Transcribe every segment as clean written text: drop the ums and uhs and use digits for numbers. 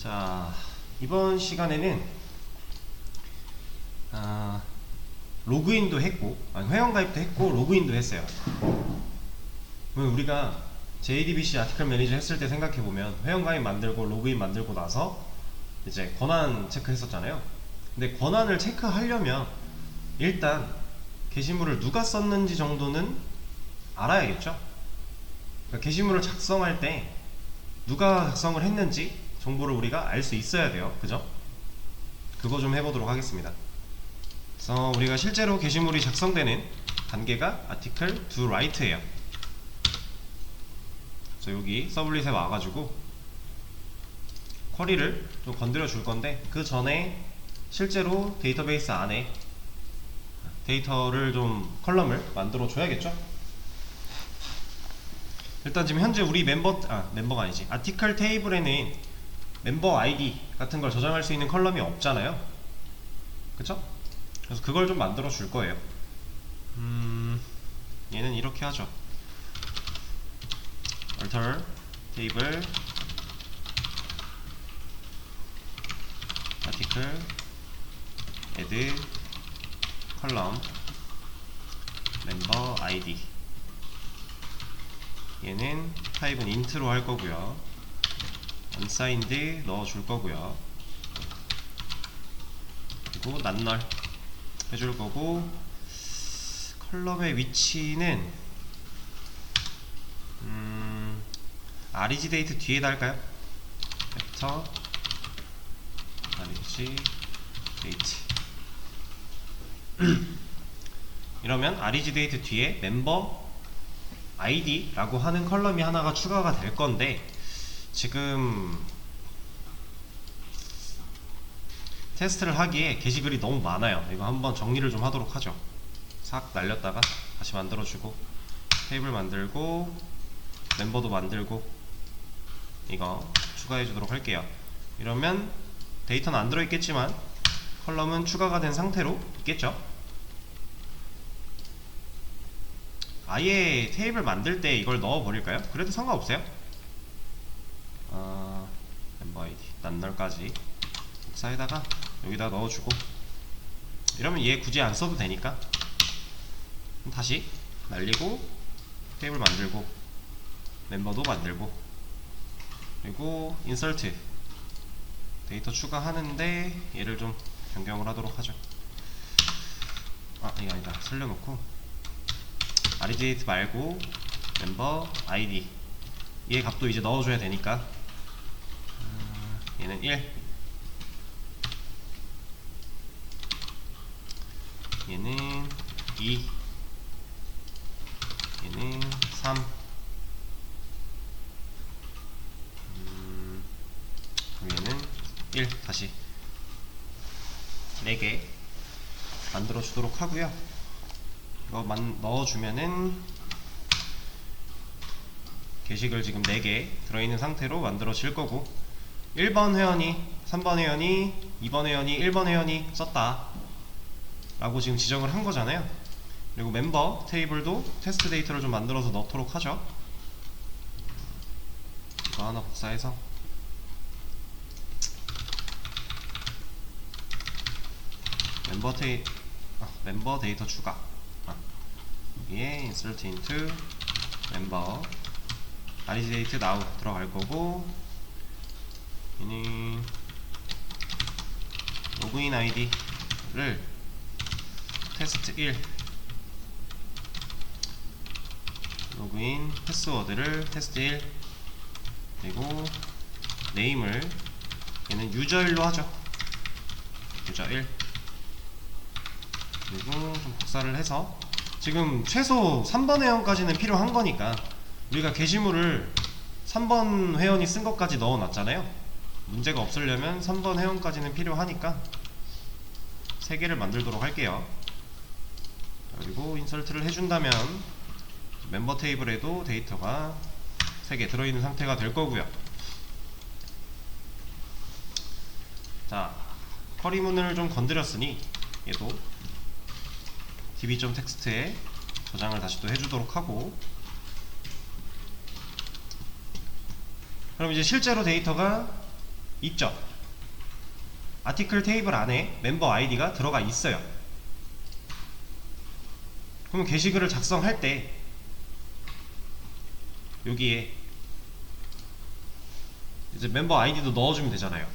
자, 이번 시간에는 로그인도 했고, 회원가입도 했고 로그인도 했어요. 그러면 우리가 JDBC 아티클 매니저 했을 때 생각해보면 회원가입 만들고 로그인 만들고 나서 이제 권한 체크했었잖아요. 근데 권한을 체크하려면 일단 게시물을 누가 썼는지 정도는 알아야겠죠. 그러니까 게시물을 작성할 때 누가 작성을 했는지 정보를 우리가 알 수 있어야 돼요. 그죠? 그거 좀 해보도록 하겠습니다. 그래서 우리가 실제로 게시물이 작성되는 단계가 article to write예요. 그래서 여기 서블릿에 와가지고 쿼리를 좀 건드려 줄 건데, 그 전에 실제로 데이터베이스 안에 데이터를 좀 컬럼을 만들어 줘야겠죠. 일단 지금 현재 우리 멤버가 아니지, 아티클 테이블에는 멤버 아이디 같은 걸 저장할 수 있는 컬럼이 없잖아요. 그쵸? 그래서 그걸 좀 만들어 줄 거예요. 얘는 이렇게 하죠. alter table article add column member id. 얘는 타입은 int로 할 거고요. unsigned 넣어 줄 거고요. 그리고 not 해줄 거고, 컬럼의 위치는 REGDate 뒤에다 할까요? 벡터 REGDate 이러면 REGDate 뒤에 멤버 ID 라고 하는 컬럼이 하나가 추가가 될 건데, 지금 테스트를 하기에 게시글이 너무 많아요. 이거 한번 정리를 좀 하도록 하죠. 싹 날렸다가 다시 만들어주고, 테이블 만들고 멤버도 만들고 이거 추가해 주도록 할게요. 이러면 데이터는 안 들어있겠지만 컬럼은 추가가 된 상태로 있겠죠. 아예 테이블 만들 때 이걸 넣어 버릴까요? 그래도 상관없어요. 멤버 아이디 낱널까지 복사에다가 여기다 넣어주고, 이러면 얘 굳이 안 써도 되니까 다시 날리고 테이블 만들고 멤버도 만들고, 그리고 인서트 데이터 추가하는데 얘를 좀 변경을 하도록 하죠. 이게 아니다. 살려놓고 REGDate 말고 멤버 ID 얘 값도 이제 넣어줘야 되니까, 얘는 1, 얘는 2, 얘는 3, 얘는 1. 다시 4개 만들어 주도록 하고요. 이거만 넣어주면은 게시글 지금 4개 들어있는 상태로 만들어질 거고, 1번 회원이 3번 회원이 2번 회원이 1번 회원이 썼다 라고 지금 지정을 한 거잖아요. 그리고 멤버 테이블도 테스트 데이터를 좀 만들어서 넣도록 하죠. 이거 하나 복사해서 멤버 데이터 추가, 여기에 insert into member REGDate now 들어갈 거고, 얘는 로그인 아이디를 테스트 1, 로그인 패스워드를 테스트 1, 그리고 네임을 얘는 유저1로 하죠. 유저1. 그리고 좀 복사를 해서, 지금 최소 3번 회원까지는 필요한 거니까 우리가 게시물을 3번 회원이 쓴 것까지 넣어 놨잖아요. 문제가 없으려면 3번 회원까지는 필요하니까 3개를 만들도록 할게요. 그리고 인설트를 해준다면 멤버 테이블에도 데이터가 3개 들어있는 상태가 될 거고요. 자, 쿼리문을 좀 건드렸으니 얘도 db.text에 저장을 다시 또 해주도록 하고, 그럼 이제 실제로 데이터가 있죠. 아티클 테이블 안에 멤버 아이디가 들어가 있어요. 그러면 게시글을 작성할 때 여기에 이제 멤버 아이디도 넣어주면 되잖아요.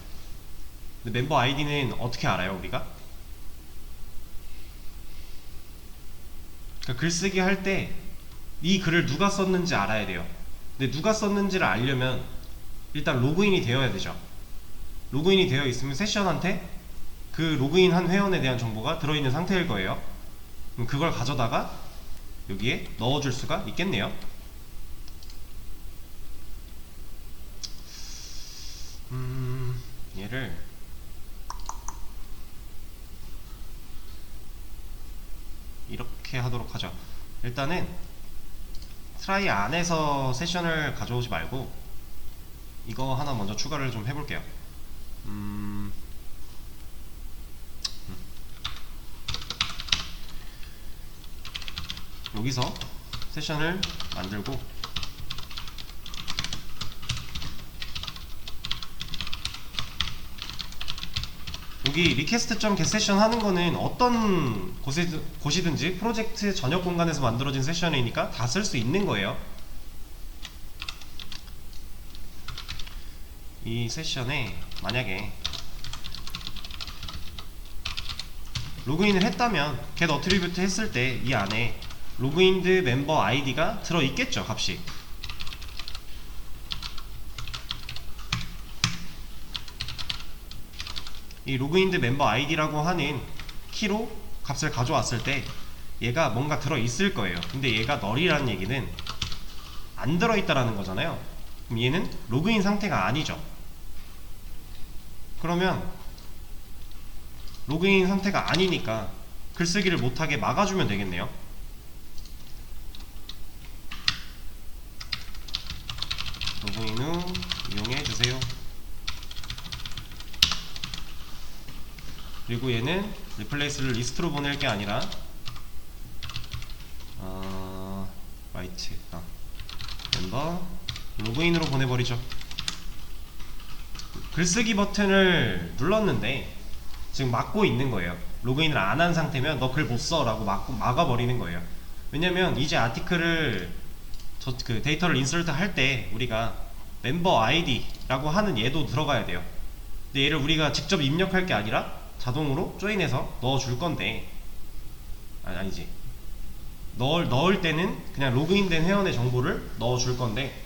근데 멤버 아이디는 어떻게 알아요, 우리가? 그러니까 글쓰기 할 때 이 글을 누가 썼는지 알아야 돼요. 근데 누가 썼는지를 알려면 일단 로그인이 되어야 되죠. 로그인이 되어 있으면 세션한테 그 로그인 한 회원에 대한 정보가 들어있는 상태일 거예요. 그럼 그걸 가져다가 여기에 넣어줄 수가 있겠네요. 얘를 이렇게 하도록 하죠. 일단은 트라이 안에서 세션을 가져오지 말고 이거 하나 먼저 추가를 좀 해볼게요. 여기서 세션을 만들고 여기 request.getSession 하는 거는 어떤 곳이든지 프로젝트 전역 공간에서 만들어진 세션이니까 다 쓸 수 있는 거예요. 이 세션에 만약에 로그인을 했다면 get attribute 했을 때 이 안에 로그인드 멤버 아이디가 들어있겠죠, 값이. 이 로그인드 멤버 아이디라고 하는 키로 값을 가져왔을 때 얘가 뭔가 들어있을 거예요. 근데 얘가 널이라는 얘기는 안 들어있다라는 거잖아요. 그럼 얘는 로그인 상태가 아니죠. 그러면 로그인 상태가 아니니까 글쓰기를 못하게 막아주면 되겠네요. 로그인 후 이용해주세요. 그리고 얘는 리플레이스를 리스트로 보낼 게 아니라 라이트 멤버 로그인으로 보내버리죠. 글쓰기 버튼을 눌렀는데 지금 막고 있는 거예요. 로그인을 안 한 상태면 너 글 못 써 라고 막아버리는 거예요. 왜냐면 이제 아티클을 그 데이터를 인서트 할 때 우리가 멤버 아이디라고 하는 얘도 들어가야 돼요. 근데 얘를 우리가 직접 입력할 게 아니라 자동으로 조인해서 넣어줄 건데 아니지 넣을 때는 그냥 로그인된 회원의 정보를 넣어줄 건데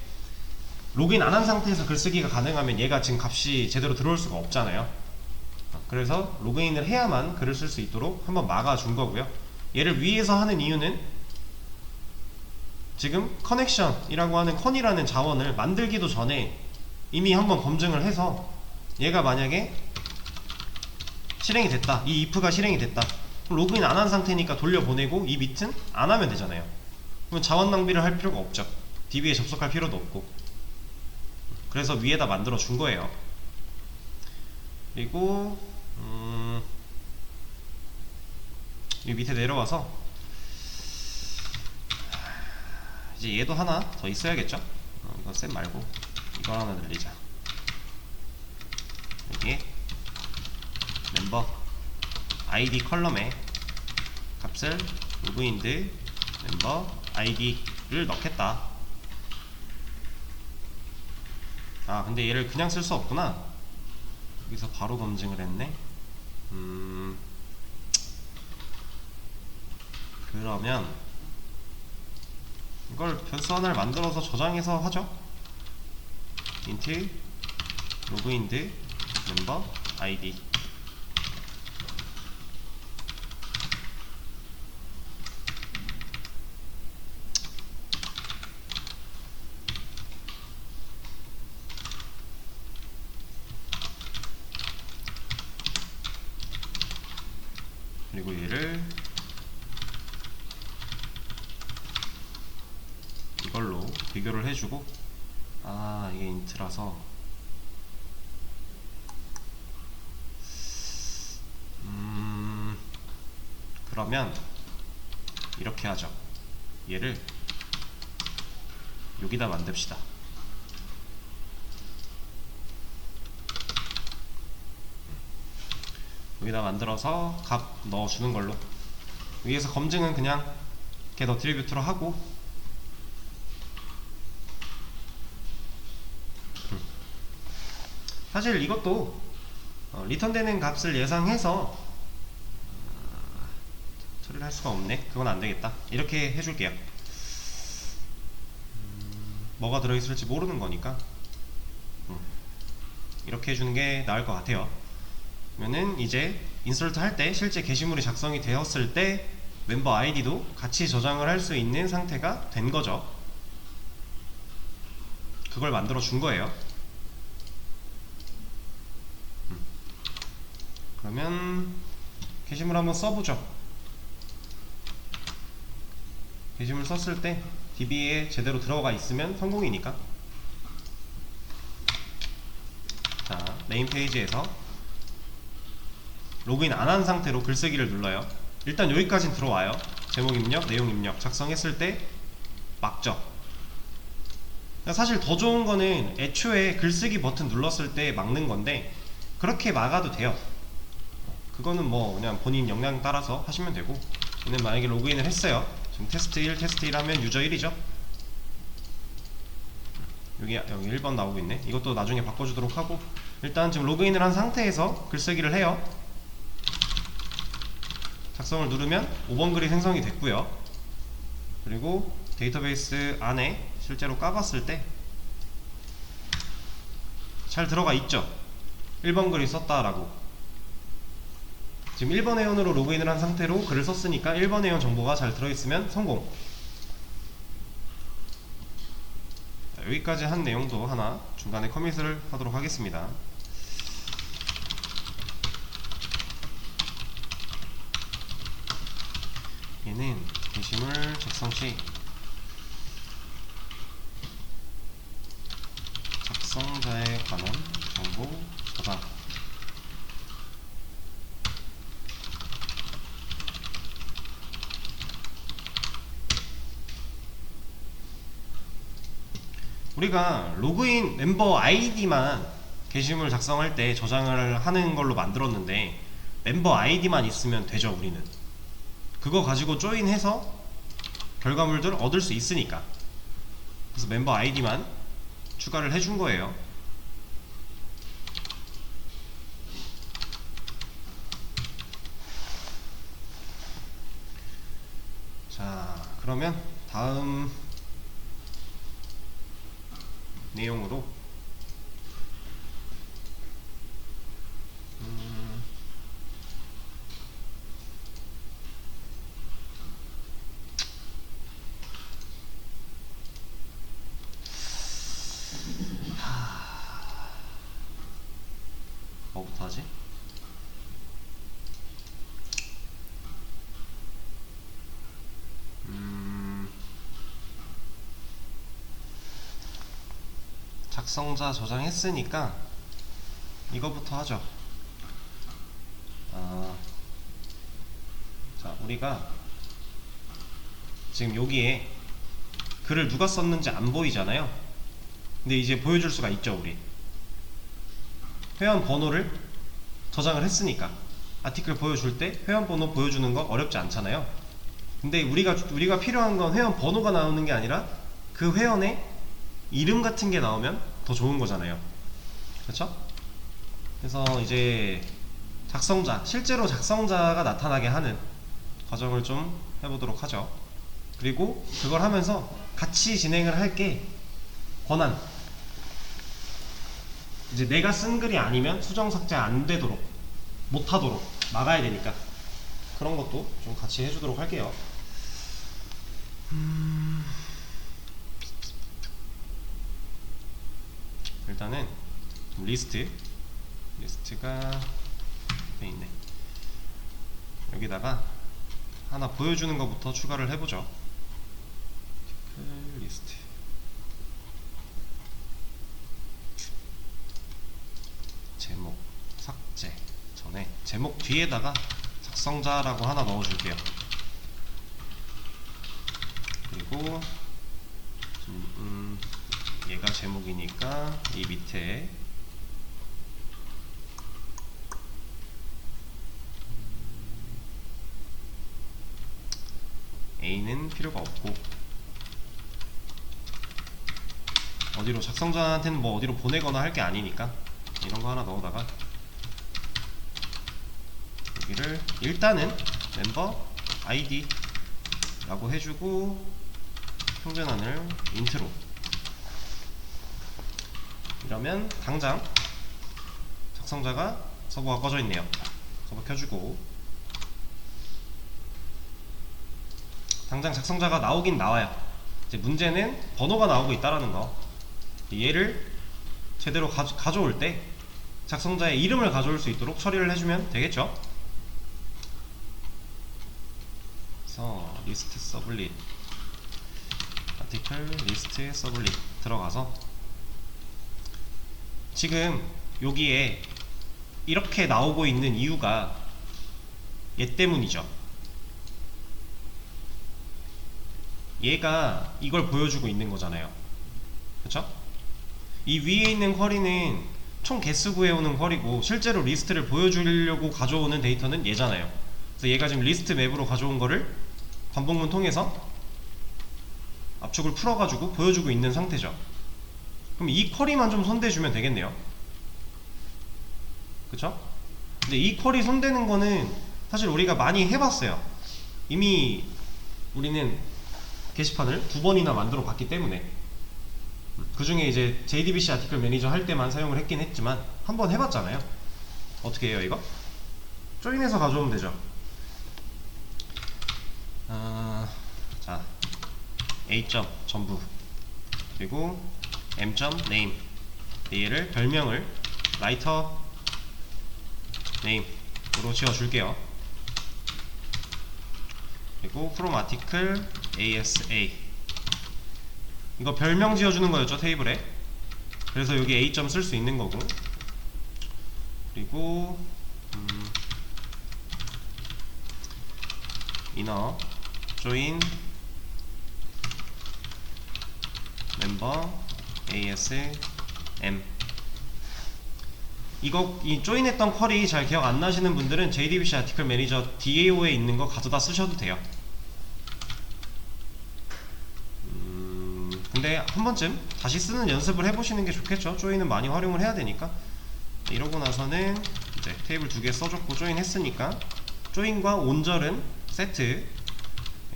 로그인 안 한 상태에서 글쓰기가 가능하면 얘가 지금 값이 제대로 들어올 수가 없잖아요. 그래서 로그인을 해야만 글을 쓸 수 있도록 한번 막아준 거고요. 얘를 위에서 하는 이유는 지금 커넥션이라고 하는 컨이라는 자원을 만들기도 전에 이미 한번 검증을 해서 얘가 만약에 실행이 됐다, 이 if가 실행이 됐다, 그럼 로그인 안 한 상태니까 돌려보내고 이 밑은 안 하면 되잖아요. 그럼 자원 낭비를 할 필요가 없죠. DB에 접속할 필요도 없고. 그래서 위에다 만들어 준 거예요. 그리고 이 밑에 내려와서 이제 얘도 하나 더 있어야겠죠. 이거 셋 말고 이거 하나 늘리자. 여기에 멤버 아이디 컬럼에 값을 로그인드 멤버 아이디를 넣겠다. 아 근데 얘를 그냥 쓸 수 없구나. 여기서 바로 검증을 했네. 그러면 이걸 변수 하나를 만들어서 저장해서 하죠. int 로그인드 멤버 아이디. 그리고 얘를 이걸로 비교를 해주고, 아 이게 인트라서 그러면 이렇게 하죠. 얘를 여기다 만듭시다. 여기다 만들어서 값 넣어주는 걸로. 위에서 검증은 그냥 get attribute로 하고, 사실 이것도 리턴되는 값을 예상해서 처리를 할 수가 없네. 그건 안 되겠다. 이렇게 해줄게요. 뭐가 들어있을지 모르는 거니까 이렇게 해주는 게 나을 것 같아요. 그러면은 이제 인서트 할 때 실제 게시물이 작성이 되었을 때 멤버 아이디도 같이 저장을 할 수 있는 상태가 된 거죠. 그걸 만들어 준 거예요. 그러면 게시물 한번 써보죠. 게시물 썼을 때 DB에 제대로 들어가 있으면 성공이니까. 자, 메인 페이지에서 로그인 안 한 상태로 글쓰기를 눌러요. 일단 여기까진 들어와요. 제목 입력, 내용 입력 작성했을 때 막죠. 사실 더 좋은 거는 애초에 글쓰기 버튼 눌렀을 때 막는 건데, 그렇게 막아도 돼요. 그거는 뭐 그냥 본인 역량 따라서 하시면 되고, 얘는 만약에 로그인을 했어요. 지금 테스트 1, 테스트 1 하면 유저 1이죠. 여기 1번 나오고 있네. 이것도 나중에 바꿔주도록 하고, 일단 지금 로그인을 한 상태에서 글쓰기를 해요. 작성을 누르면 5번 글이 생성이 됐고요. 그리고 데이터베이스 안에 실제로 까봤을 때 잘 들어가 있죠. 1번 글이 썼다라고. 지금 1번 회원으로 로그인을 한 상태로 글을 썼으니까 1번 회원 정보가 잘 들어있으면 성공. 자, 여기까지 한 내용도 하나 중간에 커밋을 하도록 하겠습니다. 얘는 게시물 작성 시 작성자에 관한 정보 저장. 우리가 로그인 멤버 아이디만 게시물 작성할 때 저장을 하는 걸로 만들었는데, 멤버 아이디만 있으면 되죠. 우리는 그거 가지고 조인해서 결과물들을 얻을 수 있으니까. 그래서 멤버 아이디만 추가를 해준 거예요. 자, 그러면 다음 내용으로 뭐부터 하지? 작성자 저장했으니까 이거부터 하죠. 자, 우리가 지금 여기에 글을 누가 썼는지 안 보이잖아요. 근데 이제 보여줄 수가 있죠. 우리 회원 번호를 저장을 했으니까 아티클 보여줄 때 회원 번호 보여주는 거 어렵지 않잖아요. 근데 우리가 필요한 건 회원 번호가 나오는 게 아니라 그 회원의 이름 같은 게 나오면 더 좋은 거잖아요. 그렇죠? 그래서 이제 실제로 작성자가 나타나게 하는 과정을 좀 해보도록 하죠. 그리고 그걸 하면서 같이 진행을 할 게 권한. 이제 내가 쓴 글이 아니면 수정 삭제 안 되도록, 못 하도록 막아야 되니까 그런 것도 좀 같이 해주도록 할게요. 일단은 리스트가 돼 있네. 여기다가 하나 보여주는 것부터 추가를 해보죠. 리스트 제목 삭제 전에 제목 뒤에다가 작성자라고 하나 넣어줄게요. 그리고 얘가 제목이니까 이 밑에 A는 필요가 없고, 어디로 작성자한테는 뭐 어디로 보내거나 할 게 아니니까 이런 거 하나 넣어다가 여기를 일단은 멤버 ID 라고 해주고 평균한을 인트로. 이러면 당장 작성자가 서버가 꺼져 있네요. 서버 켜주고 당장 작성자가 나오긴 나와요. 이제 문제는 번호가 나오고 있다라는 거. 얘를 제대로 가져올 때 작성자의 이름을 가져올 수 있도록 처리를 해주면 되겠죠. 그래서 리스트 서블릿 아티클 리스트 서블릿 들어가서 지금 여기에 이렇게 나오고 있는 이유가 얘 때문이죠. 얘가 이걸 보여주고 있는 거잖아요. 그쵸? 이 위에 있는 쿼리는 총 개수 구해오는 쿼리고 실제로 리스트를 보여주려고 가져오는 데이터는 얘잖아요. 그래서 얘가 지금 리스트 맵으로 가져온 거를 반복문 통해서 압축을 풀어가지고 보여주고 있는 상태죠. 그럼 이 쿼리만 좀 손대주면 되겠네요. 그쵸? 근데 이 쿼리 손대는 거는 사실 우리가 많이 해봤어요. 이미 우리는 게시판을 2번이나 만들어 봤기 때문에 그 중에 이제 JDBC 아티클 매니저 할 때만 사용을 했긴 했지만 한번 해봤잖아요. 어떻게 해요 이거? 조인해서 가져오면 되죠. 자, A 점 전부 그리고 M 점 name 얘를 별명을 라이터 name으로 지어줄게요. 그리고 from article ASA 이거 별명 지어주는 거였죠 테이블에. 그래서 여기 A 점 쓸 수 있는 거고, 그리고 inner join member ASM 이거 이 조인했던 쿼리 잘 기억 안 나시는 분들은 JDBC 아티클 매니저 DAO에 있는 거 가져다 쓰셔도 돼요. 근데 한 번쯤 다시 쓰는 연습을 해보시는 게 좋겠죠. 조인은 많이 활용을 해야 되니까. 이러고 나서는 이제 테이블 2개 써줬고 조인 했으니까 조인과 온절은 세트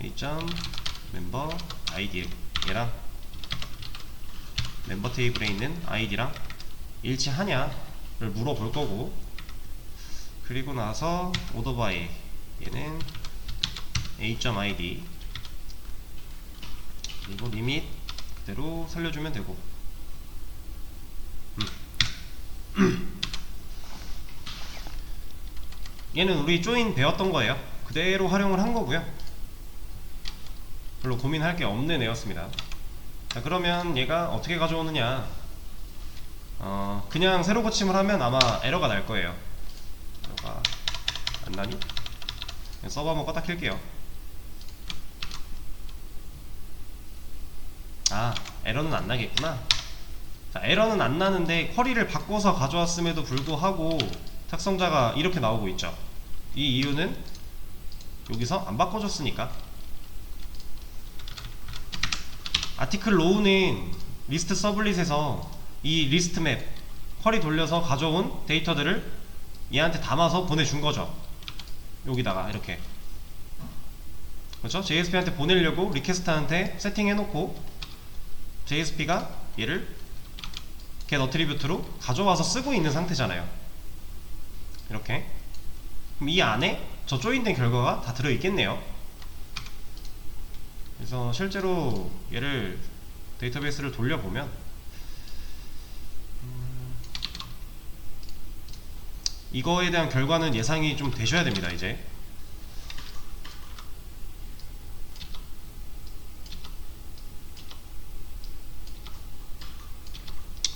a.member id 얘랑 멤버 테이블에 있는 아이디랑 일치하냐를 물어볼 거고, 그리고 나서 order by 얘는 a.id 그리고 리밋 그대로 살려주면 되고 얘는 우리 조인 배웠던 거예요. 그대로 활용을 한 거고요. 별로 고민할 게 없는 애였습니다. 자, 그러면 얘가 어떻게 가져오느냐, 그냥 새로 고침을 하면 아마 에러가 날 거예요. 에러가 안 나니? 서버 한번 껐다 킬게요. 아, 에러는 안 나겠구나. 자, 에러는 안 나는데 쿼리를 바꿔서 가져왔음에도 불구하고 작성자가 이렇게 나오고 있죠. 이 이유는 여기서 안 바꿔줬으니까. 아티클 로우는 리스트 서블릿에서 이 리스트 맵 쿼리 돌려서 가져온 데이터들을 얘한테 담아서 보내준 거죠. 여기다가 이렇게, 그렇죠? JSP한테 보내려고 리퀘스트한테 세팅해놓고 JSP가 얘를 get attribute로 가져와서 쓰고 있는 상태잖아요. 이렇게. 그럼 이 안에 저 조인된 결과가 다 들어있겠네요. 그래서 실제로 얘를 데이터베이스를 돌려보면 이거에 대한 결과는 예상이 좀 되셔야 됩니다. 이제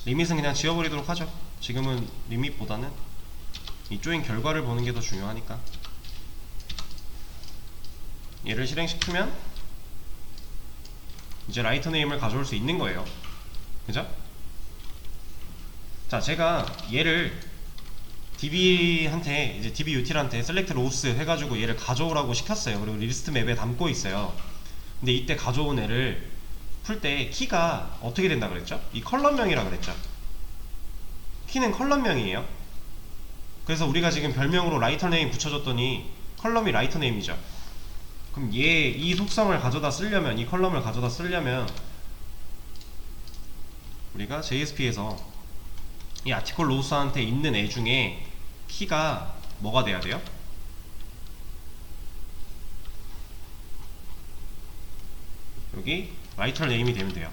리밋은 그냥 지워버리도록 하죠. 지금은 리밋보다는 이 조인 결과를 보는 게 더 중요하니까. 얘를 실행시키면 이제 라이터 네임을 가져올 수 있는 거예요. 그죠? 자, 제가 얘를 DB한테, 이제 DB util한테 select rows 해가지고 얘를 가져오라고 시켰어요. 그리고 리스트 맵에 담고 있어요. 근데 이때 가져온 애를 풀 때 키가 어떻게 된다 그랬죠? 이 컬럼명이라 그랬죠. 키는 컬럼명이에요. 그래서 우리가 지금 별명으로 라이터 네임 붙여줬더니 컬럼이 라이터 네임이죠. 그럼 이 속성을 가져다 쓰려면, 이 컬럼을 가져다 쓰려면 우리가 JSP에서 이 아티클 로스한테 있는 애 중에 키가 뭐가 돼야 돼요? 여기 라이터 네임이 되면 돼요.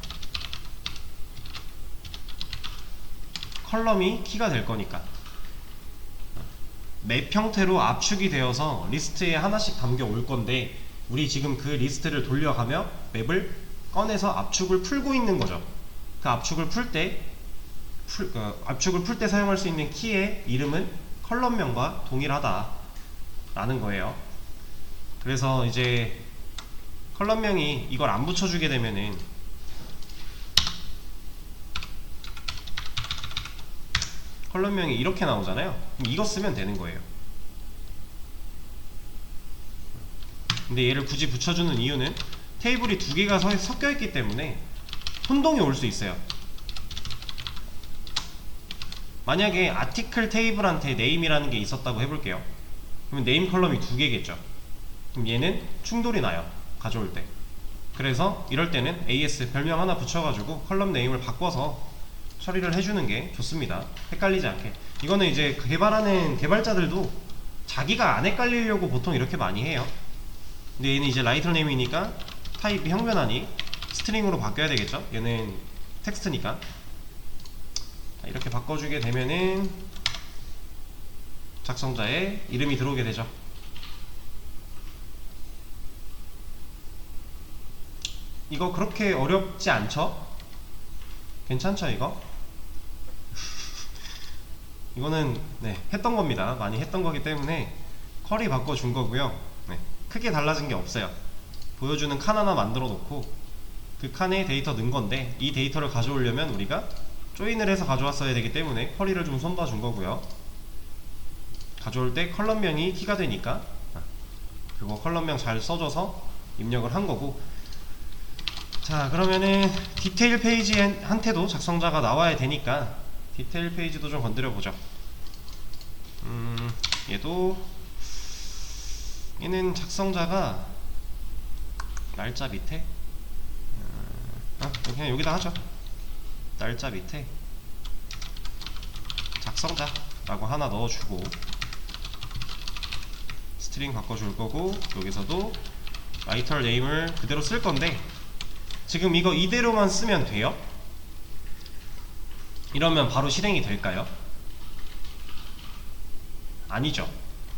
컬럼이 키가 될 거니까. 맵 형태로 압축이 되어서 리스트에 하나씩 담겨 올 건데, 우리 지금 그 리스트를 돌려가며 맵을 꺼내서 압축을 풀고 있는 거죠. 그 압축을 풀 때 사용할 수 있는 키의 이름은 컬럼명과 동일하다 라는 거예요. 그래서 이제 컬럼명이 이걸 안 붙여주게 되면은 컬럼명이 이렇게 나오잖아요. 그럼 이거 쓰면 되는 거예요. 근데 얘를 굳이 붙여주는 이유는 테이블이 두 개가 섞여 있기 때문에 혼동이 올 수 있어요. 만약에 아티클 테이블한테 네임이라는 게 있었다고 해볼게요. 그러면 네임 컬럼이 두 개겠죠. 그럼 얘는 충돌이 나요, 가져올 때. 그래서 이럴 때는 AS 별명 하나 붙여가지고 컬럼 네임을 바꿔서 처리를 해주는 게 좋습니다. 헷갈리지 않게. 이거는 이제 개발하는 개발자들도 자기가 안 헷갈리려고 보통 이렇게 많이 해요. 근데 얘는 이제 라이터 네임이니까 타입이 형변하니 스트링으로 바뀌어야 되겠죠. 얘는 텍스트니까. 이렇게 바꿔주게 되면은 작성자의 이름이 들어오게 되죠. 이거 그렇게 어렵지 않죠? 괜찮죠 이거? 이거는 했던 겁니다. 많이 했던 거기 때문에 컬이 바꿔준 거고요. 크게 달라진 게 없어요. 보여주는 칸 하나 만들어 놓고 그 칸에 데이터 넣은 건데, 이 데이터를 가져오려면 우리가 조인을 해서 가져왔어야 되기 때문에 쿼리를 좀 손봐준 거고요. 가져올 때 컬럼명이 키가 되니까 그거 컬럼명 잘 써줘서 입력을 한 거고. 자, 그러면은 디테일 페이지한테도 작성자가 나와야 되니까 디테일 페이지도 좀 건드려 보죠. 얘는 작성자가 날짜 밑에 그냥 여기다 하죠. 날짜 밑에 작성자라고 하나 넣어주고 스트링 바꿔줄 거고, 여기서도 라이터 네임을 그대로 쓸 건데, 지금 이거 이대로만 쓰면 돼요? 이러면 바로 실행이 될까요? 아니죠.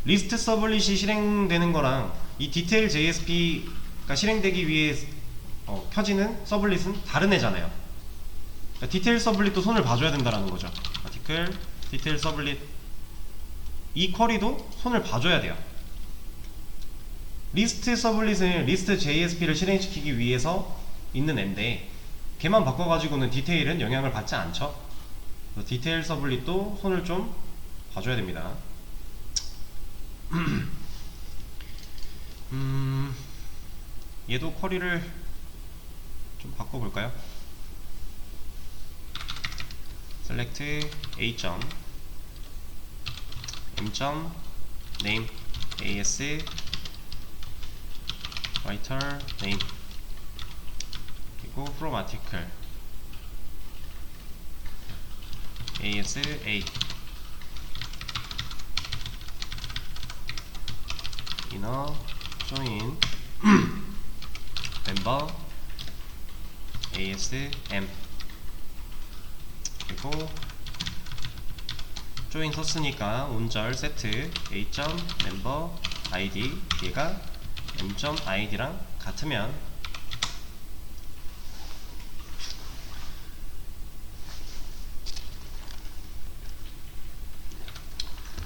리스트 서블릿이 실행되는 거랑 이 디테일 JSP가 실행되기 위해 켜지는 서블릿은 다른 애잖아요. 그러니까 디테일 서블릿도 손을 봐줘야 된다는 거죠. 아티클 디테일 서블릿, 이 쿼리도 손을 봐줘야 돼요. 리스트 서블릿은 리스트 JSP를 실행시키기 위해서 있는 앤데, 걔만 바꿔가지고는 디테일은 영향을 받지 않죠. 그래서 디테일 서블릿도 손을 좀 봐줘야 됩니다. 얘도 쿼리를 좀 바꿔볼까요? select a m name as writer name, 그리고 from article as a inner join member as m, 그리고 join 썼으니까 운절 set a member id, 얘가 m id랑 같으면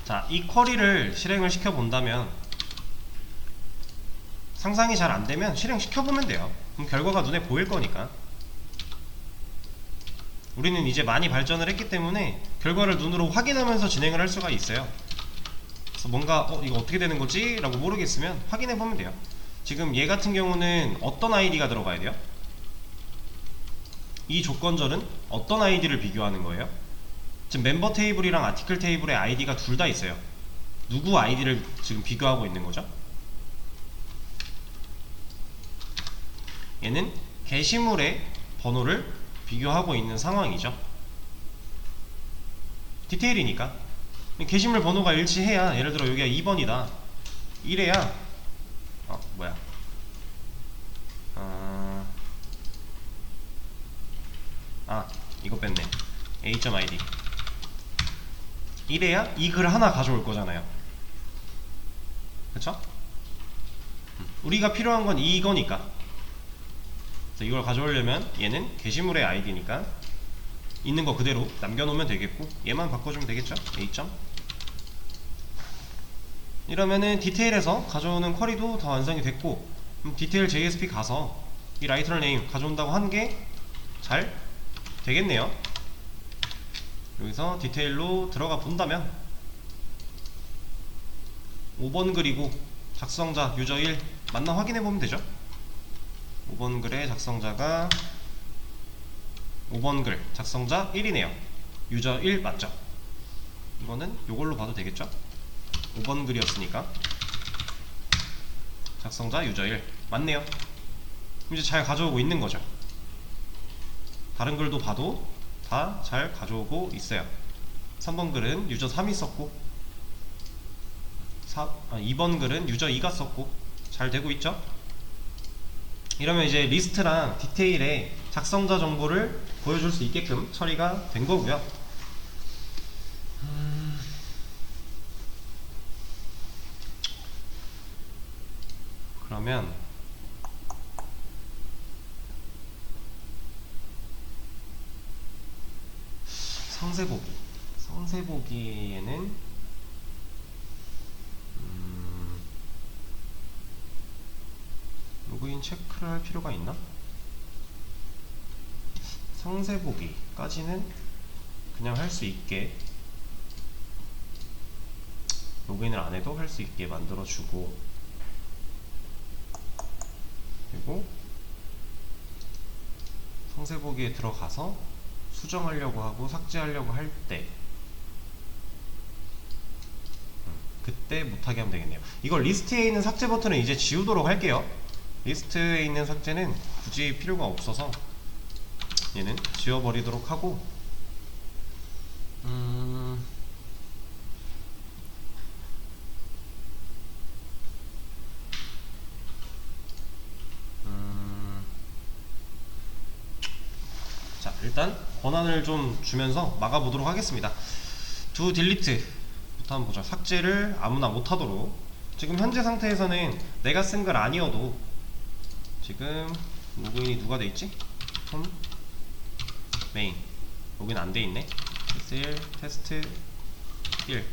자, 이 쿼리를 실행을 시켜 본다면, 상상이 잘 안되면 실행시켜 보면 돼요. 그럼 결과가 눈에 보일 거니까. 우리는 이제 많이 발전을 했기 때문에 결과를 눈으로 확인하면서 진행을 할 수가 있어요. 그래서 뭔가 이거 어떻게 되는 거지? 라고 모르겠으면 확인해 보면 돼요. 지금 얘 같은 경우는 어떤 아이디가 들어가야 돼요? 이 조건절은 어떤 아이디를 비교하는 거예요? 지금 멤버 테이블이랑 아티클 테이블의 아이디가 둘 다 있어요. 누구 아이디를 지금 비교하고 있는 거죠? 얘는 게시물의 번호를 비교하고 있는 상황이죠. 디테일이니까. 게시물 번호가 일치해야, 예를 들어 여기가 2번이다 이래야 뭐야 이거 뺐네. a.id 이래야 이 글 하나 가져올 거잖아요. 그쵸? 우리가 필요한 건 이거니까. 그래서 이걸 가져오려면 얘는 게시물의 아이디니까 있는 거 그대로 남겨놓으면 되겠고, 얘만 바꿔주면 되겠죠? a. 이러면은 디테일에서 가져오는 쿼리도 다 완성이 됐고, 디테일 JSP 가서 이 라이트럴 네임 가져온다고 한 게 잘 되겠네요. 여기서 디테일로 들어가 본다면 5번 글이고 작성자 유저 1 맞나 확인해 보면 되죠. 5번 글의 작성자가 5번 글 작성자 1이네요. 유저 1 맞죠? 이거는 요걸로 봐도 되겠죠? 5번 글이었으니까 작성자 유저 1 맞네요. 이제 잘 가져오고 있는 거죠. 다른 글도 봐도 다 잘 가져오고 있어요. 3번 글은 유저 3이 썼고 2번 글은 유저 2가 썼고 잘 되고 있죠? 이러면 이제 리스트랑 디테일에 작성자 정보를 보여줄 수 있게끔 처리가 된 거고요. 그러면 상세보기에는 로그인 체크를 할 필요가 있나? 상세보기까지는 그냥 할 수 있게, 로그인을 안 해도 할 수 있게 만들어주고, 그리고 상세보기에 들어가서 수정하려고 하고 삭제하려고 할 때 그때 못하게 하면 되겠네요. 이걸 리스트에 있는 삭제 버튼을 이제 지우도록 할게요. 리스트에 있는 삭제는 굳이 필요가 없어서 얘는 지워버리도록 하고, 자, 일단 권한을 좀 주면서 막아보도록 하겠습니다. do delete부터 한번 보죠. 삭제를 아무나 못하도록. 지금 현재 상태에서는 내가 쓴 글 아니어도, 지금 로그인이 누가 돼있지? 홈 메인 로그인 안 돼있네. 테스트 1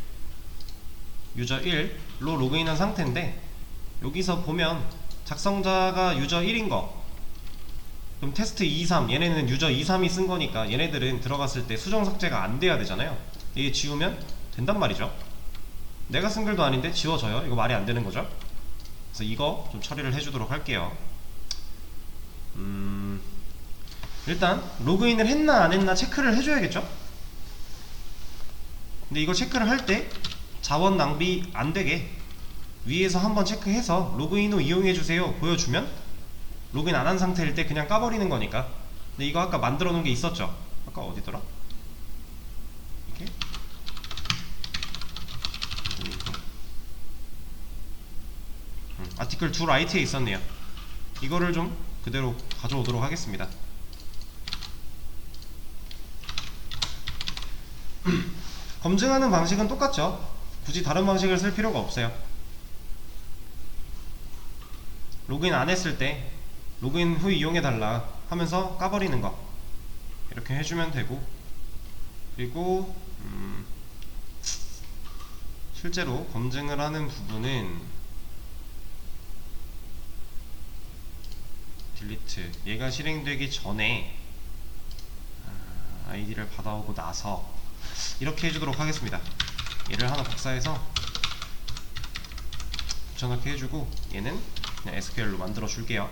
유저 1로 로그인한 상태인데, 여기서 보면 작성자가 유저 1인거, 그럼 테스트 2, 3 얘네는 유저 2, 3이 쓴거니까 얘네들은 들어갔을 때 수정 삭제가 안 돼야 되잖아요. 이게 지우면 된단 말이죠. 내가 쓴 글도 아닌데 지워져요? 이거 말이 안 되는 거죠. 그래서 이거 좀 처리를 해주도록 할게요. 일단 로그인을 했나 안 했나 체크를 해줘야겠죠. 근데 이거 체크를 할 때 자원 낭비 안 되게 위에서 한번 체크해서 로그인 후 이용해주세요 보여주면, 로그인 안 한 상태일 때 그냥 까버리는 거니까. 근데 이거 아까 만들어 놓은 게 있었죠. 아까 어디더라? 이렇게 아티클 두 라이트에 있었네요. 이거를 좀 그대로 가져오도록 하겠습니다. 검증하는 방식은 똑같죠. 굳이 다른 방식을 쓸 필요가 없어요. 로그인 안 했을 때 로그인 후 이용해달라 하면서 까버리는 거 이렇게 해주면 되고, 그리고 실제로 검증을 하는 부분은 딜리트 얘가 실행되기 전에 아이디를 받아오고 나서 이렇게 해주도록 하겠습니다. 얘를 하나 복사해서 붙여넣기 해주고, 얘는 그냥 SQL로 만들어 줄게요.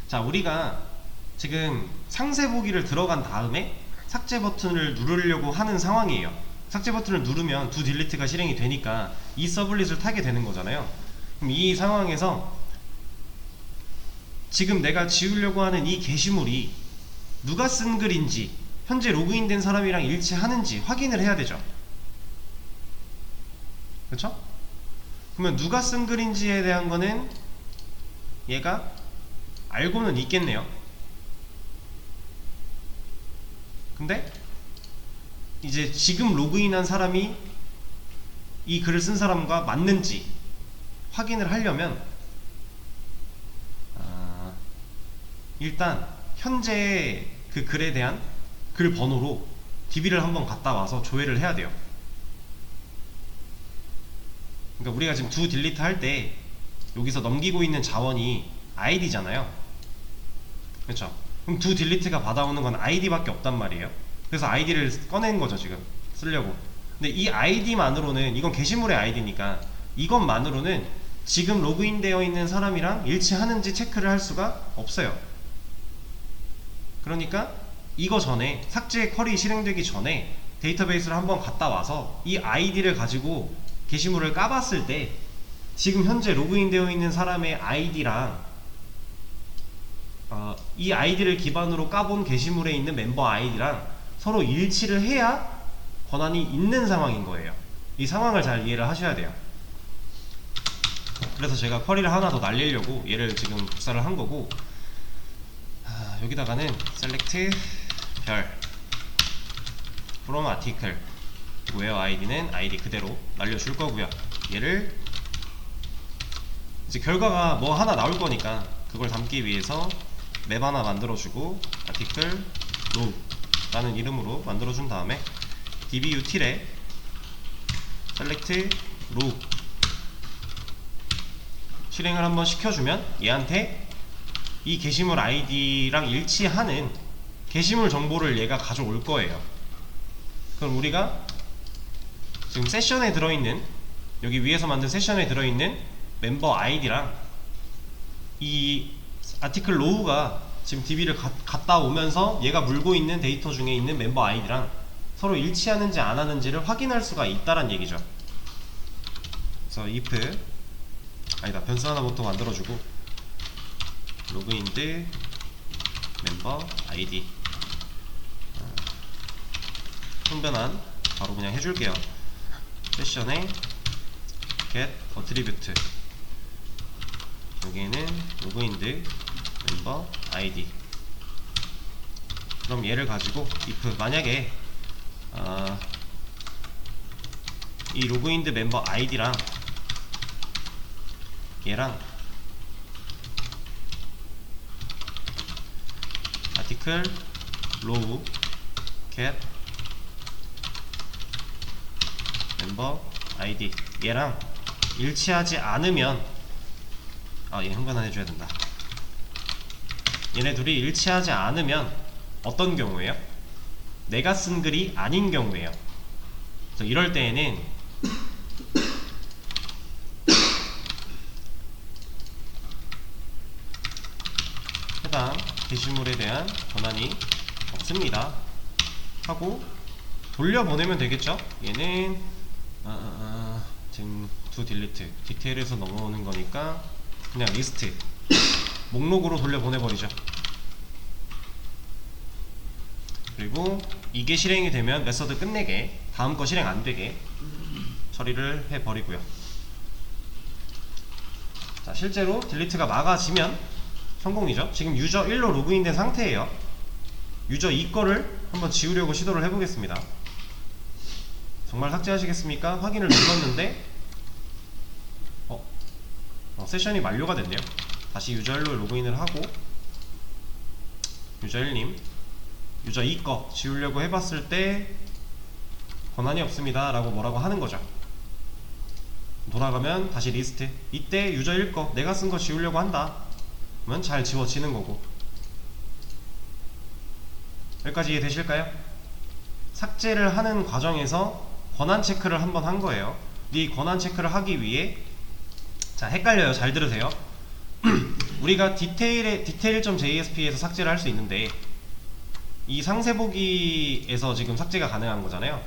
자, 우리가 지금 상세 보기를 들어간 다음에 삭제 버튼을 누르려고 하는 상황이에요. 삭제 버튼을 누르면 두 딜리트가 실행이 되니까 이 서블릿을 타게 되는 거잖아요. 그럼 이 상황에서 지금 내가 지우려고 하는 이 게시물이 누가 쓴 글인지 현재 로그인된 사람이랑 일치하는지 확인을 해야 되죠. 그렇죠? 그러면 누가 쓴 글인지에 대한 거는 얘가 알고는 있겠네요. 근데 이제 지금 로그인한 사람이 이 글을 쓴 사람과 맞는지 확인을 하려면 일단 현재 그 글에 대한 글 번호로 DB를 한번 갔다 와서 조회를 해야 돼요. 그러니까 우리가 지금 두 딜리트 할 때 여기서 넘기고 있는 자원이 ID잖아요. 그렇죠? 그럼 두 딜리트가 받아오는 건 ID밖에 없단 말이에요. 그래서 ID를 꺼낸 거죠, 지금 쓰려고. 근데 이 ID만으로는, 이건 게시물의 ID니까 이것만으로는 지금 로그인 되어 있는 사람이랑 일치하는지 체크를 할 수가 없어요. 그러니까 이거 전에, 삭제 쿼리 실행되기 전에 데이터베이스를 한번 갔다 와서 이 ID를 가지고 게시물을 까봤을 때 지금 현재 로그인 되어 있는 사람의 ID랑 이 아이디를 기반으로 까본 게시물에 있는 멤버 아이디랑 서로 일치를 해야 권한이 있는 상황인 거예요. 이 상황을 잘 이해를 하셔야 돼요. 그래서 제가 쿼리를 하나 더 날리려고 얘를 지금 복사를 한 거고, 여기다가는 select 별 from article where id는 id 그대로 날려줄 거고요. 얘를 이제 결과가 뭐 하나 나올 거니까 그걸 담기 위해서 맵 하나 만들어주고 article row 라는 이름으로 만들어준 다음에 db util에 select row 실행을 한번 시켜주면 얘한테 이 게시물 아이디랑 일치하는 게시물 정보를 얘가 가져올 거예요. 그럼 우리가 지금 세션에 들어있는, 여기 위에서 만든 세션에 들어있는 멤버 아이디랑 이 아티클 로우가 지금 DB를 갔다 오면서 얘가 물고 있는 데이터 중에 있는 멤버 아이디랑 서로 일치하는지 안 하는지를 확인할 수가 있다란 얘기죠. 그래서 if 변수 하나 부터 만들어주고 로그인드 멤버 아이디 손변환 바로 그냥 해줄게요. 세션에 get attribute 여기에는 로그인드 멤버 아이디. 그럼 얘를 가지고 if 만약에 이 로그인드 멤버 아이디랑 얘랑 article row get 멤버 아이디 얘랑 일치하지 않으면 얘 흥분을 해줘야 된다. 얘네 둘이 일치하지 않으면 어떤 경우예요? 내가 쓴 글이 아닌 경우예요. 그래서 이럴 때에는 해당 게시물에 대한 권한이 없습니다 하고 돌려보내면 되겠죠? 얘는 지금 두 딜리트 디테일에서 넘어오는 거니까 그냥 리스트 목록으로 돌려보내버리죠. 그리고 이게 실행이 되면 메서드 끝내게, 다음 거 실행 안되게 처리를 해버리고요. 자, 실제로 딜리트가 막아지면 성공이죠. 지금 유저 1로 로그인된 상태예요. 유저 2거를 한번 지우려고 시도를 해보겠습니다. 정말 삭제하시겠습니까? 확인을 눌렀는데 세션이 만료가 됐네요. 다시 유저 1로 로그인을 하고 유저 1님 유저 2거 지우려고 해봤을 때 권한이 없습니다 라고 뭐라고 하는 거죠. 돌아가면 다시 리스트, 이때 유저 1거 내가 쓴 거 지우려고 한다 그러면 잘 지워지는 거고. 여기까지 이해되실까요? 삭제를 하는 과정에서 권한 체크를 한번 한 거예요. 이 권한 체크를 하기 위해, 자, 헷갈려요. 잘 들으세요. 우리가 디테일.jsp에서 삭제를 할 수 있는데, 이 상세보기에서 지금 삭제가 가능한 거잖아요.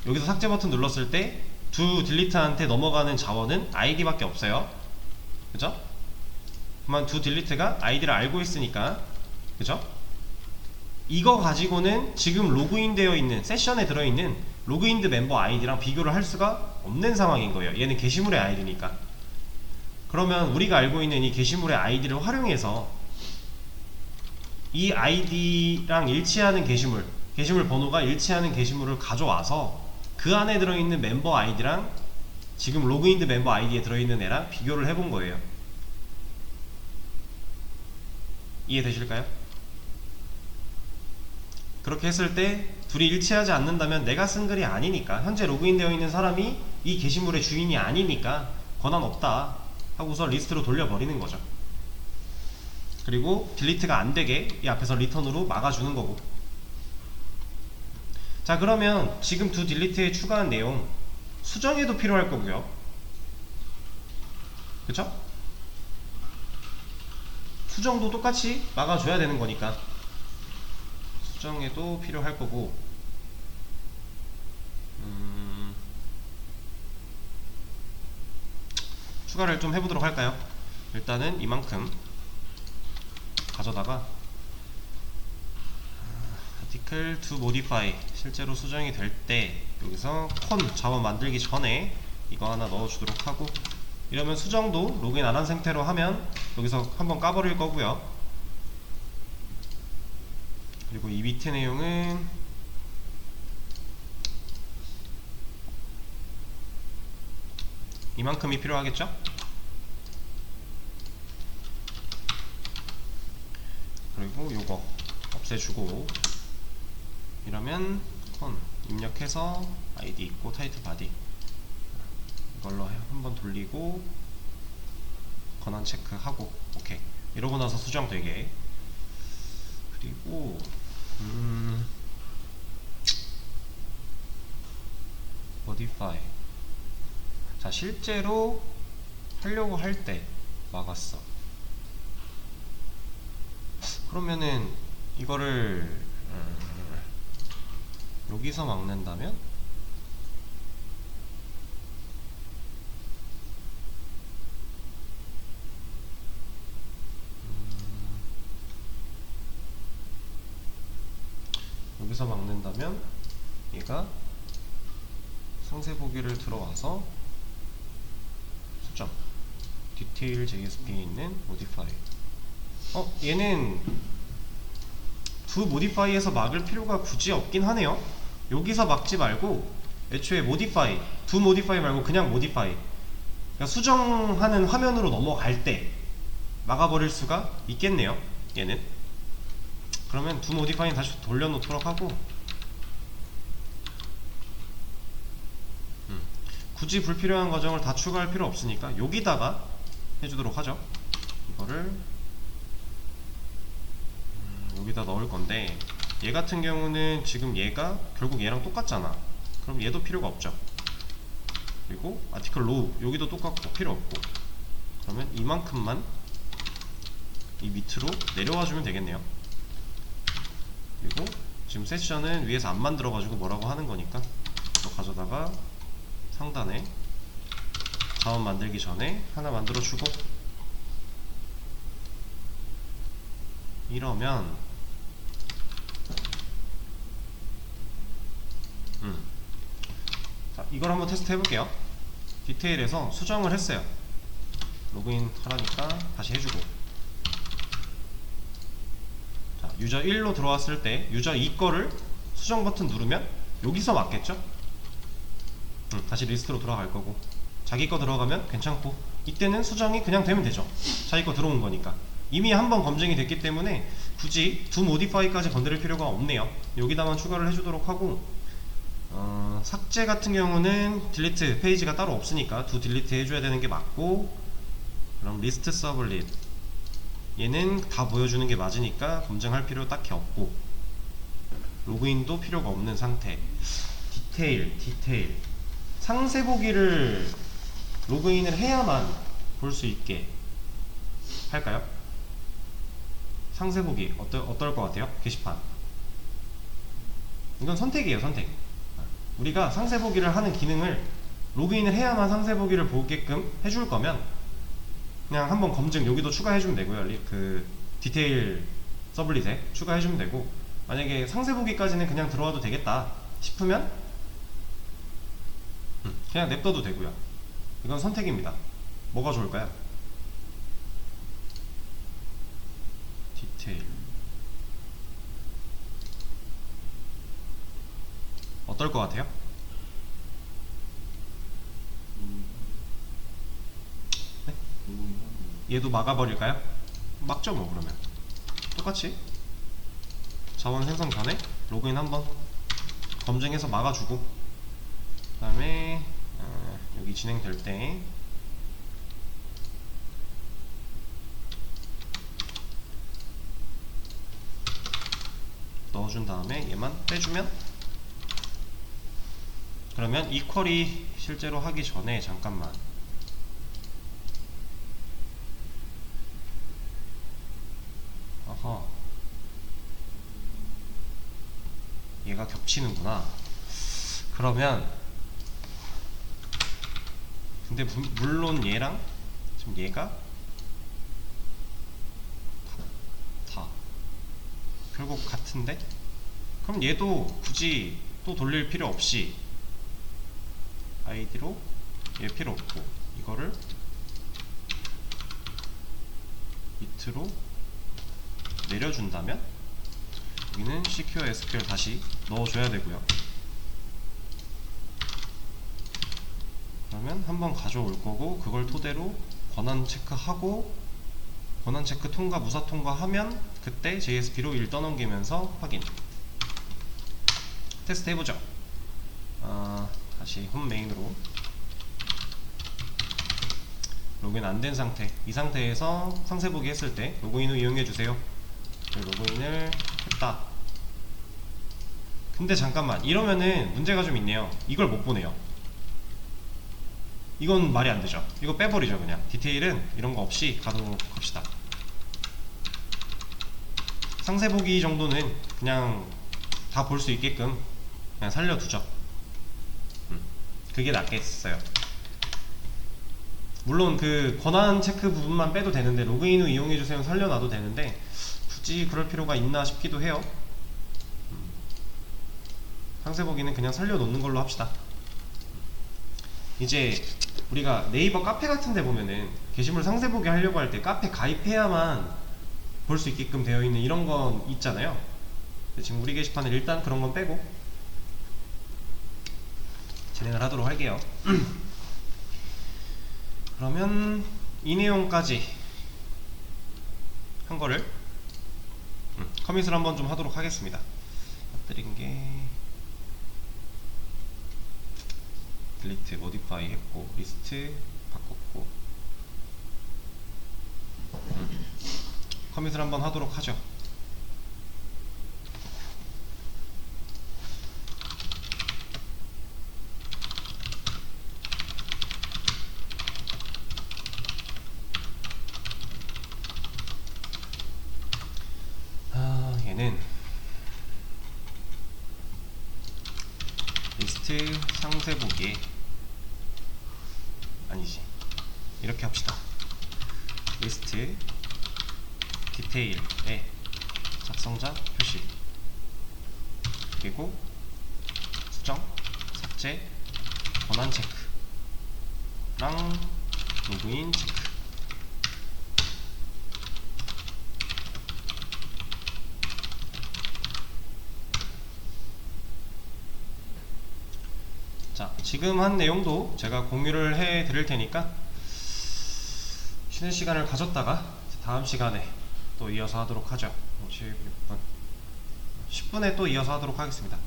여기서 삭제 버튼 눌렀을 때 두 딜리트한테 넘어가는 자원은 id밖에 없어요. 그죠? 그러면 두 딜리트가 id를 알고 있으니까, 그죠? 이거 가지고는 지금 로그인 되어 있는 세션에 들어있는 로그인드 멤버 아이디랑 비교를 할 수가 없는 상황인 거예요. 얘는 게시물의 아이디니까. 그러면 우리가 알고 있는 이 게시물의 아이디를 활용해서 이 아이디랑 일치하는 게시물 번호가 일치하는 게시물을 가져와서 그 안에 들어있는 멤버 아이디랑 지금 로그인드 멤버 아이디에 들어있는 애랑 비교를 해본 거예요. 이해되실까요? 그렇게 했을 때 둘이 일치하지 않는다면 내가 쓴 글이 아니니까, 현재 로그인 되어 있는 사람이 이 게시물의 주인이 아니니까 권한 없다 하고서 리스트로 돌려버리는 거죠. 그리고 딜리트가 안되게 이 앞에서 리턴으로 막아주는 거고. 자, 그러면 지금 두 딜리트에 추가한 내용 수정에도 필요할 거고요. 그쵸? 수정도 똑같이 막아줘야 되는 거니까 수정에도 필요할 거고, 추가를 좀 해보도록 할까요? 일단은 이만큼 가져다가 article to modify 실제로 수정이 될 때 여기서 con 자원 만들기 전에 이거 하나 넣어주도록 하고, 이러면 수정도 로그인 안 한 상태로 하면 여기서 한번 까버릴 거고요. 그리고 이 밑에 내용은 이만큼이 필요하겠죠? 그리고 요거 없애주고, 이러면 con 입력해서 id 있고 타이틀 바디 이걸로 한번 돌리고 권한 체크하고 오케이. 이러고 나서 수정 되게. 그리고 modify. 자, 실제로 하려고 할 때 막았어. 그러면은 이거를 여기서 막는다면 여기서 막는다면 얘가 상세 보기를 들어와서 수정 디테일 JSP에 있는 modify. 얘는 두 modify에서 막을 필요가 굳이 없긴 하네요. 여기서 막지 말고 애초에 modify, 두 modify 말고 그냥 modify, 그러니까 수정하는 화면으로 넘어갈 때 막아버릴 수가 있겠네요. 얘는 그러면 두 modify는 다시 돌려놓도록 하고, 굳이 불필요한 과정을 다 추가할 필요 없으니까 여기다가 해주도록 하죠. 이거를 여기다 넣을 건데, 얘 같은 경우는 지금 얘가 결국 얘랑 똑같잖아. 그럼 얘도 필요가 없죠. 그리고 article row 여기도 똑같고 필요 없고, 그러면 이만큼만 이 밑으로 내려와 주면 되겠네요. 그리고 지금 세션은 위에서 안 만들어 가지고 뭐라고 하는 거니까 이거 가져다가 상단에 자원 만들기 전에 하나 만들어 주고, 이러면 자, 이걸 한번 테스트 해볼게요. 디테일에서 수정을 했어요. 로그인 하라니까 다시 해주고, 자, 유저 1로 들어왔을 때 유저 2 거를 수정 버튼 누르면 여기서 맞겠죠? 다시 리스트로 돌아갈 거고, 자기 거 들어가면 괜찮고, 이때는 수정이 그냥 되면 되죠. 자기 거 들어온 거니까. 이미 한번 검증이 됐기 때문에 굳이 두 모디파이까지 건드릴 필요가 없네요. 여기다만 추가를 해주도록 하고, 삭제 같은 경우는 딜리트 페이지가 따로 없으니까 두 딜리트 해줘야 되는 게 맞고, 그럼 리스트 서블릿 얘는 다 보여주는 게 맞으니까 검증할 필요 딱히 없고, 로그인도 필요가 없는 상태. 디테일 상세 보기를 로그인을 해야만 볼 수 있게 할까요? 상세 보기 어떨 것 같아요? 게시판 이건 선택이에요. 선택. 우리가 상세 보기를 하는 기능을 로그인을 해야만 상세 보기를 보게끔 해줄 거면 그냥 한번 검증 여기도 추가해주면 되고요. 그 디테일 서블릿에 추가해주면 되고, 만약에 상세 보기까지는 그냥 들어와도 되겠다 싶으면 그냥 냅둬도 되고요. 이건 선택입니다. 뭐가 좋을까요? 디테일 어떨 것 같아요? 네? 얘도 막아버릴까요? 막죠 뭐. 그러면 똑같이 자원 생성 전에 로그인 한번 검증해서 막아주고, 그 다음에 여기 진행될 때 넣어준 다음에 얘만 빼주면, 그러면 이 쿼리 실제로 하기 전에 잠깐만 어허 얘가 겹치는구나. 그러면 근데 물론 얘랑 지금 얘가 다 결국 같은데, 그럼 얘도 굳이 또 돌릴 필요 없이 아이디로 얘 필요 없고 이거를 밑으로 내려준다면 여기는 CQ SQL 다시 넣어줘야 되고요. 그러면 한번 가져올 거고, 그걸 토대로 권한 체크하고, 권한 체크 통과 무사 통과하면 그때 JSP로 1 떠넘기면서 확인 테스트 해보죠. 다시 홈 메인으로 로그인 안 된 상태, 이 상태에서 상세 보기 했을 때 로그인 후 이용해주세요. 로그인을 했다. 근데 잠깐만, 이러면은 문제가 좀 있네요. 이걸 못 보네요. 이건 말이 안 되죠. 이거 빼버리죠. 그냥 디테일은 이런 거 없이 가도록 합시다. 상세 보기 정도는 그냥 다 볼 수 있게끔 그냥 살려두죠. 그게 낫겠어요. 물론 그 권한 체크 부분만 빼도 되는데, 로그인 후 이용해주세요 살려놔도 되는데 굳이 그럴 필요가 있나 싶기도 해요. 상세 보기는 그냥 살려놓는 걸로 합시다. 이제 우리가 네이버 카페 같은 데 보면은 게시물 상세 보기 하려고 할 때 카페 가입해야만 볼 수 있게끔 되어 있는 이런 건 있잖아요. 지금 우리 게시판은 일단 그런 건 빼고 진행을 하도록 할게요. 그러면 이 내용까지 한 거를 커밋을 한번 좀 하도록 하겠습니다. 엎드린 게 딜리트, 모디파이 했고, 리스트 바꿨고, 커밋을 한번 하도록 하죠. 얘는 리스트 상세 보기에 아니지, 이렇게 합시다. 리스트 디테일에 작성자 표시, 그리고 수정, 삭제, 권한 체크랑 로그인 체크. 자, 지금 한 내용도 제가 공유를 해 드릴 테니까 쉬는 시간을 가졌다가 다음 시간에 또 이어서 하도록 하죠. 56분 10분에 또 이어서 하도록 하겠습니다.